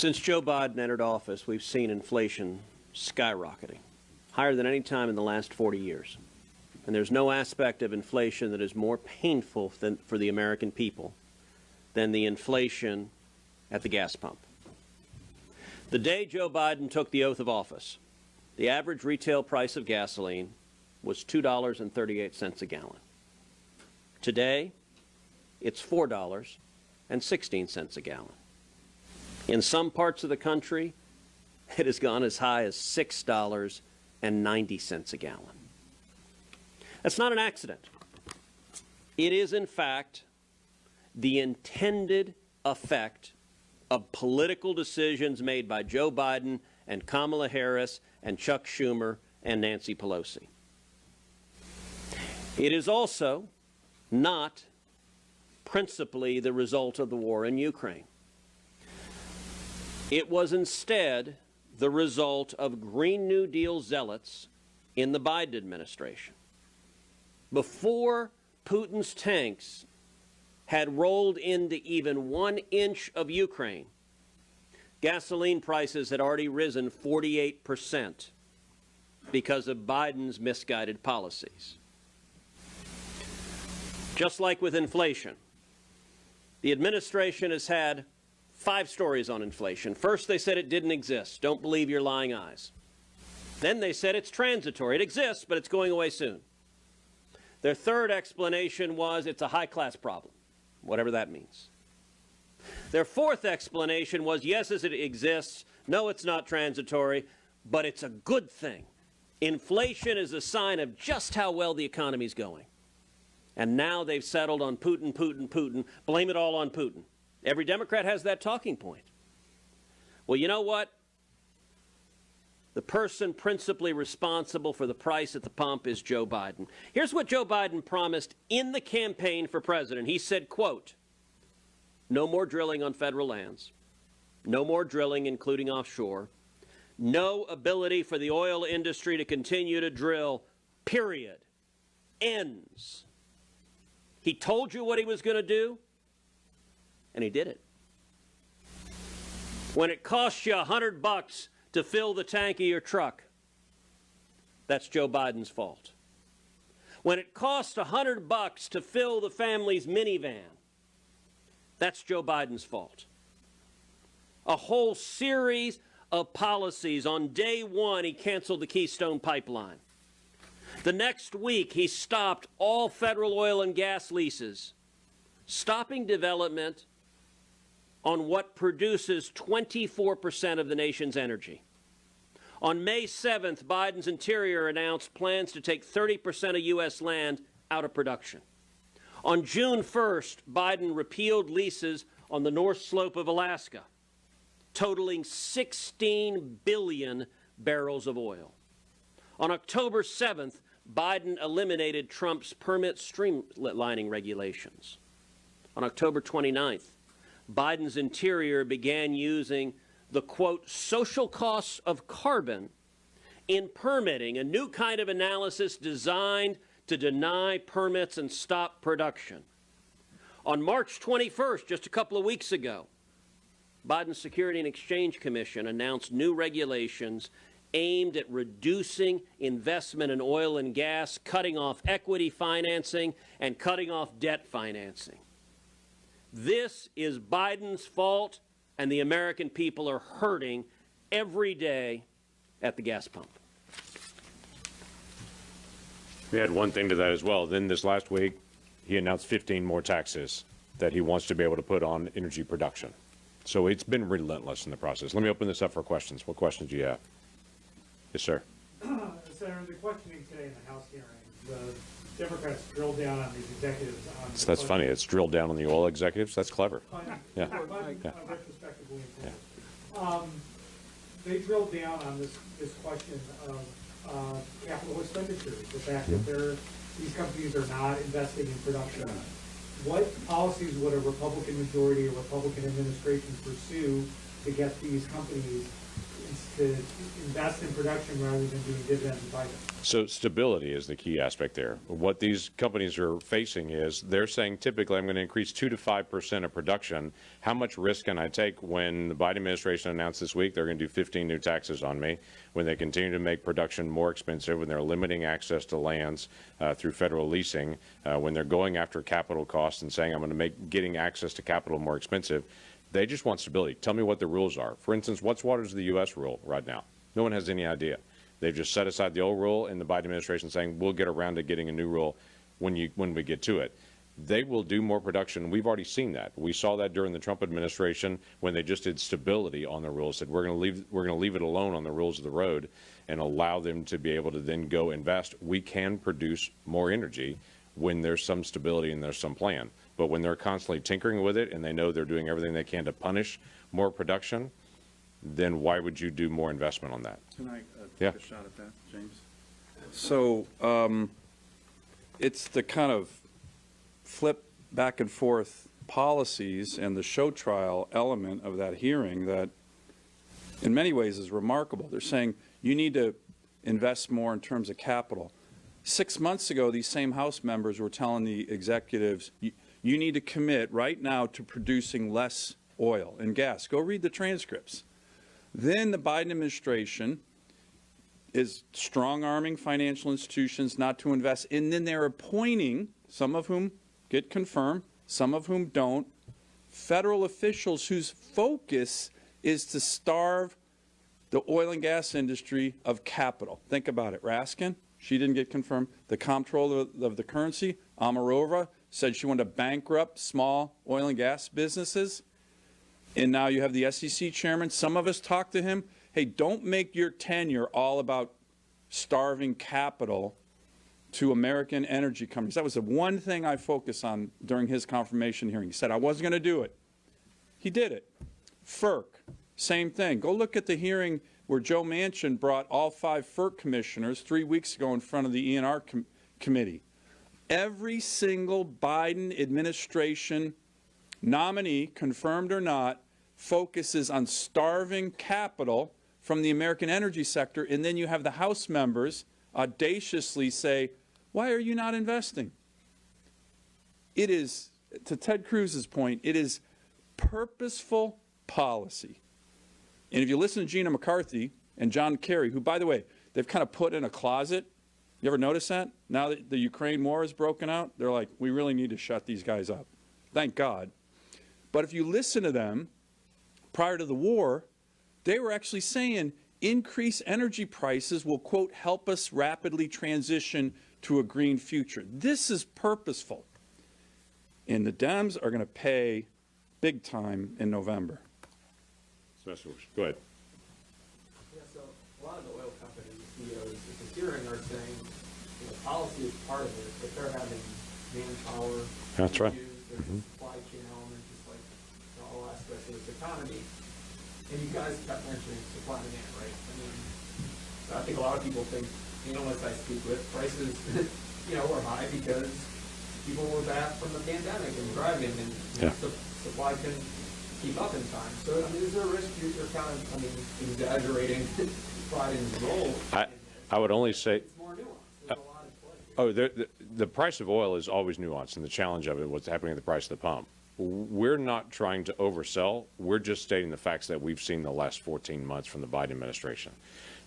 Since Joe Biden entered office, we've seen inflation skyrocketing, higher than any time in the last 40 years. And there's no aspect of inflation that is more painful for the American people than the inflation at the gas pump. The day Joe Biden took the oath of office, the average retail price of gasoline was $2.38 a gallon. Today, it's $4.16 a gallon. In some parts of the country, it has gone as high as $6.90 a gallon. That's not an accident. It is, in fact, the intended effect of political decisions made by Joe Biden and Kamala Harris and Chuck Schumer and Nancy Pelosi. It is also not principally the result of the war in Ukraine. It was instead the result of Green New Deal zealots in the Biden administration. Before Putin's tanks had rolled into even 1 inch of Ukraine, gasoline prices had already risen 48% because of Biden's misguided policies. Just like with inflation, the administration has had 5 stories on inflation. First, they said it didn't exist. Don't believe your lying eyes. Then they said it's transitory. It exists, but it's going away soon. Their third explanation was it's a high-class problem, whatever that means. Their fourth explanation was, yes, it exists. No, it's not transitory, but it's a good thing. Inflation is a sign of just how well the economy's going. And now they've settled on Putin, Putin, Putin. Blame it all on Putin. Every Democrat has that talking point. Well, you know what? The person principally responsible for the price at the pump is Joe Biden. Here's what Joe Biden promised in the campaign for president. He said, quote, no more drilling on federal lands, no more drilling, including offshore, no ability for the oil industry to continue to drill, period. Ends. He told you what he was going to do, and he did it. When it costs you $100 to fill the tank of your truck, that's Joe Biden's fault. When it costs $100 to fill the family's minivan, that's Joe Biden's fault. A whole series of policies. On day one, he canceled the Keystone Pipeline. The next week, he stopped all federal oil and gas leases, stopping development on what produces 24% of the nation's energy. On May 7th, Biden's Interior announced plans to take 30% of U.S. land out of production. On June 1st, Biden repealed leases on the North Slope of Alaska, totaling 16 billion barrels of oil. On October 7th, Biden eliminated Trump's permit streamlining regulations. On October 29th, Biden's Interior began using the, quote, social costs of carbon in permitting, a new kind of analysis designed to deny permits and stop production. On March 21st, just a couple of weeks ago, Biden's Security and Exchange Commission announced new regulations aimed at reducing investment in oil and gas, cutting off equity financing, and cutting off debt financing. This is Biden's fault, and the American people are hurting every day at the gas pump. We had one thing to that as well. Then this last week, he announced 15 more taxes that he wants to be able to put on energy production. So it's been relentless in the process. Let me open this up for questions. What questions do you have? Yes, sir. Senator, the questioning today in the House hearing, the Democrats drilled down on these executives. So that's funny. It's drilled down on the oil executives. That's clever. Yeah. Retrospectively important. They drilled down on this question of capital expenditures, the fact that these companies are not investing in production. What policies would a Republican majority or Republican administration pursue to get these companies means to invest in production rather than doing dividends and buybacks. So stability is the key aspect there. What these companies are facing is they're saying typically I'm going to increase 2 to 5% of production. How much risk can I take when the Biden administration announced this week they're going to do 15 new taxes on me, when they continue to make production more expensive, when they're limiting access to lands through federal leasing, when they're going after capital costs and saying I'm going to make getting access to capital more expensive. They just want stability. Tell me what the rules are. For instance, what's the U.S. rule right now? No one has any idea. They've just set aside the old rule, and the Biden administration saying we'll get around to getting a new rule when we get to it. They will do more production. We've already seen that. We saw that during the Trump administration when they just did stability on the rules. Said we're going to leave it alone on the rules of the road and allow them to be able to then go invest. We can produce more energy when there's some stability and there's some plan. But when they're constantly tinkering with it and they know they're doing everything they can to punish more production, then why would you do more investment on that? Can I Yeah. take a shot at that, James? So it's the kind of flip back and forth policies and the show trial element of that hearing that in many ways is remarkable. They're saying you need to invest more in terms of capital. 6 months ago, these same House members were telling the executives, you need to commit right now to producing less oil and gas. Go read the transcripts. Then the Biden administration is strong-arming financial institutions not to invest, and then they're appointing, some of whom get confirmed, some of whom don't, federal officials whose focus is to starve the oil and gas industry of capital. Think about it. Raskin, she didn't get confirmed. The comptroller of the currency, Amarova, said she wanted to bankrupt small oil and gas businesses. And now you have the SEC chairman. Some of us talked to him. Hey, don't make your tenure all about starving capital to American energy companies. That was the one thing I focused on during his confirmation hearing. He said I wasn't going to do it. He did it. FERC, same thing. Go look at the hearing where Joe Manchin brought all 5 FERC commissioners 3 weeks ago in front of the ENR committee. Every single Biden administration nominee, confirmed or not, focuses on starving capital from the American energy sector, and then you have the House members audaciously say, why are you not investing? It is, to Ted Cruz's point, it is purposeful policy. And if you listen to Gina McCarthy and John Kerry, who, by the way, they've kind of put in a closet. You ever notice that? Now that the Ukraine war has broken out, they're like, we really need to shut these guys up. Thank God. But if you listen to them, prior to the war, they were actually saying increased energy prices will, quote, help us rapidly transition to a green future. This is purposeful. And the Dems are going to pay big time in November. Go ahead. Yeah, so a lot of the oil company CEOs at the hearing are saying, policy is part of it, but they're having manpower. That's right. There's supply chain element, just like all aspects of this economy. And you guys kept mentioning supply and demand, right? I mean, I think a lot of people think, unless I speak with, prices, were high because people were back from the pandemic and driving, and supply couldn't keep up in time. So, is there a risk you're kind of, exaggerating Biden's role? I would only say, It's more nuanced. There's a lot at play. the price of oil is always nuanced, and the challenge of it, what's happening at the price of the pump. We're not trying to oversell. We're just stating the facts that we've seen the last 14 months from the Biden administration.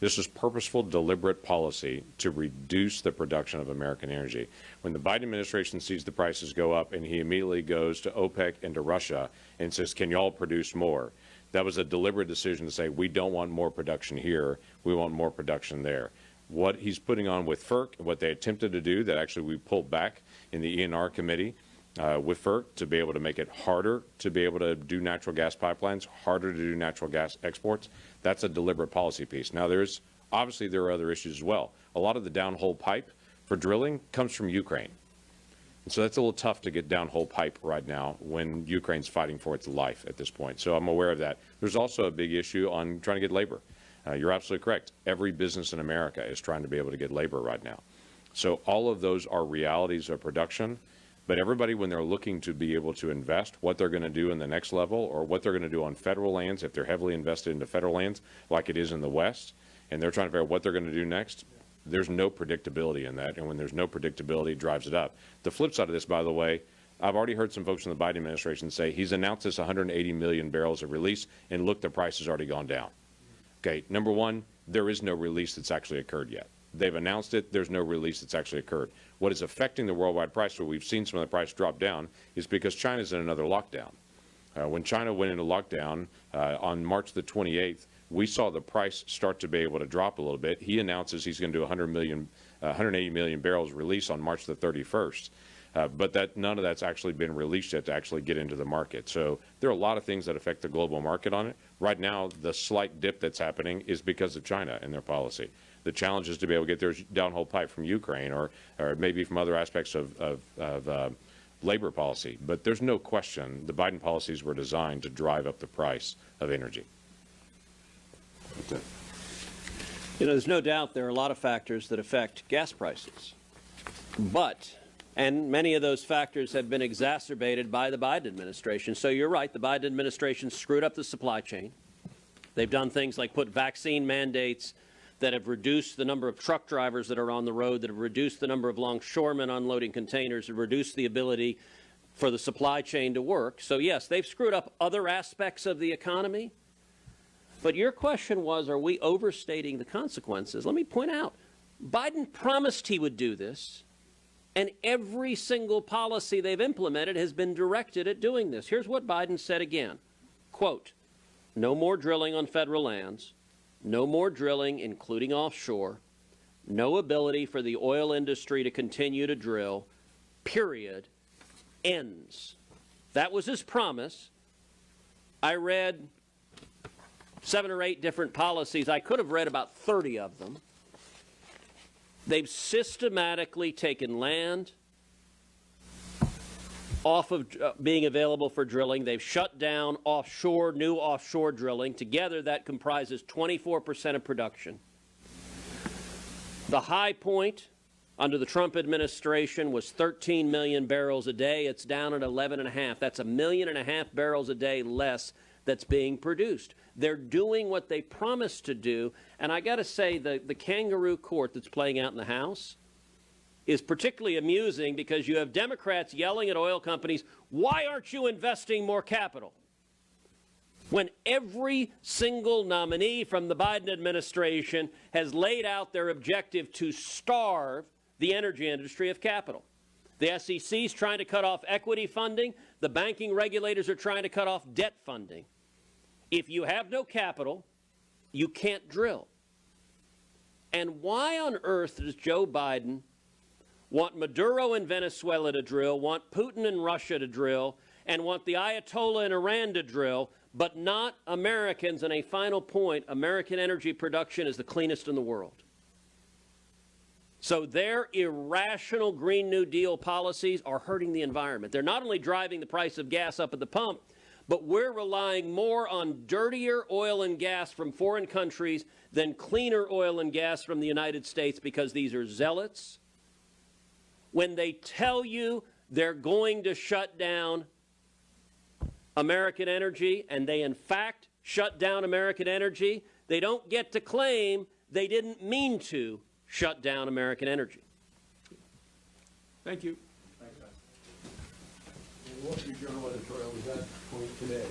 This is purposeful, deliberate policy to reduce the production of American energy. When the Biden administration sees the prices go up and he immediately goes to OPEC and to Russia and says, can y'all produce more? That was a deliberate decision to say, we don't want more production here. We want more production there. What he's putting on with FERC, what they attempted to do, that actually we pulled back in the ENR committee with FERC to be able to make it harder to be able to do natural gas pipelines, harder to do natural gas exports. That's a deliberate policy piece. Now, there are other issues as well. A lot of the downhole pipe for drilling comes from Ukraine. And so that's a little tough to get downhole pipe right now when Ukraine's fighting for its life at this point. So I'm aware of that. There's also a big issue on trying to get labor. You're absolutely correct. Every business in America is trying to be able to get labor right now. So all of those are realities of production. But everybody, when they're looking to be able to invest, what they're going to do in the next level, or what they're going to do on federal lands, if they're heavily invested into federal lands, like it is in the West, and they're trying to figure out what they're going to do next, there's no predictability in that. And when there's no predictability, it drives it up. The flip side of this, by the way, I've already heard some folks in the Biden administration say he's announced this 180 million barrels of release, and look, the price has already gone down. Okay, number one, there is no release that's actually occurred yet. They've announced it. There's no release that's actually occurred. What is affecting the worldwide price, where we've seen some of the price drop down, is because China's in another lockdown. When China went into lockdown on March the 28th, we saw the price start to be able to drop a little bit. He announces he's going to do 180 million barrels release on March the 31st. But none of that's actually been released yet to actually get into the market. So there are a lot of things that affect the global market on it. Right now, the slight dip that's happening is because of China and their policy. The challenge is to be able to get their downhole pipe from Ukraine, or maybe from other aspects of labor policy. But there's no question the Biden policies were designed to drive up the price of energy. That's it. You know, there's no doubt there are a lot of factors that affect gas prices. And many of those factors have been exacerbated by the Biden administration. So you're right, the Biden administration screwed up the supply chain. They've done things like put vaccine mandates that have reduced the number of truck drivers that are on the road, that have reduced the number of longshoremen unloading containers, have reduced the ability for the supply chain to work. So yes, they've screwed up other aspects of the economy. But your question was, are we overstating the consequences? Let me point out, Biden promised he would do this, and every single policy they've implemented has been directed at doing this. Here's what Biden said again, quote, no more drilling on federal lands, no more drilling, including offshore, no ability for the oil industry to continue to drill, period, ends. That was his promise. I read 7 or 8 different policies. I could have read about 30 of them. They've systematically taken land off of being available for drilling. They've shut down new offshore drilling. Together, that comprises 24% of production. The high point under the Trump administration was 13 million barrels a day. It's down at 11.5. That's 1.5 million barrels a day less that's being produced. They're doing what they promised to do. And I got to say, the kangaroo court that's playing out in the House is particularly amusing, because you have Democrats yelling at oil companies, why aren't you investing more capital? When every single nominee from the Biden administration has laid out their objective to starve the energy industry of capital. The SEC is trying to cut off equity funding. The banking regulators are trying to cut off debt funding. If you have no capital, you can't drill. And why on earth does Joe Biden want Maduro in Venezuela to drill, want Putin in Russia to drill, and want the Ayatollah in Iran to drill, but not Americans? And a final point, American energy production is the cleanest in the world. So their irrational Green New Deal policies are hurting the environment. They're not only driving the price of gas up at the pump, but we're relying more on dirtier oil and gas from foreign countries than cleaner oil and gas from the United States, because these are zealots. When they tell you they're going to shut down American energy, and they in fact shut down American energy, they don't get to claim they didn't mean to shut down American energy. Thank you. And Wall Street Journal editorial was that point today.